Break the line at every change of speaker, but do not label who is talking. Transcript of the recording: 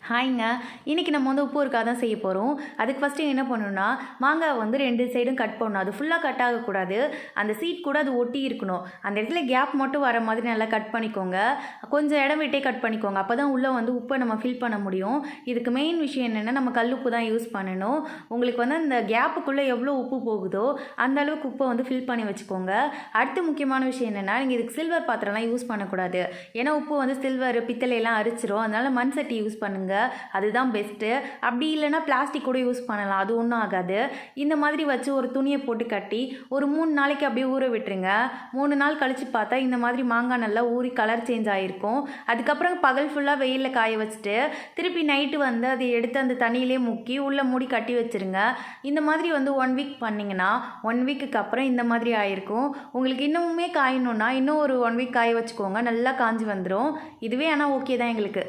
ஹாய்ங்க. இன்றைக்கி நம்ம வந்து உப்பு ஊறுகாய் தான் செய்ய போகிறோம். அதுக்கு ஃபஸ்ட்டு என்ன பண்ணணும்னா, மாங்காய் வந்து 2 சைடும் கட் பண்ணணும். அது ஃபுல்லாக கட் ஆகக்கூடாது. அந்த சீட் கூட அது ஒட்டி இருக்கணும். அந்த இடத்துல கேப் மட்டும் வர மாதிரி நல்லா கட் பண்ணிக்கோங்க. கொஞ்சம் இடம் விட்டே கட் பண்ணிக்கோங்க. அப்போ தான் உள்ளே வந்து உப்பை நம்ம ஃபில் பண்ண முடியும். இதுக்கு மெயின் விஷயம் என்னென்னா, நம்ம கல் உப்பு தான் யூஸ் பண்ணணும். உங்களுக்கு வந்து அந்த கேப்புக்குள்ளே எவ்வளோ உப்பு போகுதோ அந்த அளவுக்கு உப்பை வந்து ஃபில் பண்ணி வச்சுக்கோங்க. அடுத்து முக்கியமான விஷயம் என்னென்னா, நீங்கள் இதுக்கு சில்வர் பாத்திரம்லாம் யூஸ் பண்ணக்கூடாது. ஏன்னா உப்பு வந்து சில்வர், பித்தளையெல்லாம் அரிச்சிரும். அதனால் மண் சட்டி யூஸ் பண்ணுங்கள். அதுதான் பெஸ்ட்டு. அப்படி இல்லைன்னா பிளாஸ்டிக் கூட யூஸ் பண்ணலாம், அது ஒன்றும் ஆகாது. இந்த மாதிரி வச்சு ஒரு துணியை போட்டு கட்டி ஒரு 3 நாளைக்கு அப்படியே ஊற விட்டுருங்க. 3 நாள் கழித்து பார்த்தா இந்த மாதிரி மாங்காய் நல்லா ஊறி கலர் சேஞ்ச் ஆகிருக்கும். அதுக்கப்புறம் பகல் ஃபுல்லாக வெயிலில் காய வச்சுட்டு திருப்பி நைட்டு வந்து அதை எடுத்து அந்த தண்ணியிலே முக்கி உள்ளே மூடி கட்டி வச்சுருங்க. இந்த மாதிரி வந்து 1 வீக் பண்ணிங்கன்னா 1 வீக்குக்கு அப்புறம் இந்த மாதிரி ஆகிருக்கும். உங்களுக்கு இன்னுமே காயணுன்னா இன்னும் ஒரு 1 வீக் காய வச்சுக்கோங்க, நல்லா காஞ்சி வந்துடும். இதுவே ஆனால் ஓகே தான் எங்களுக்கு.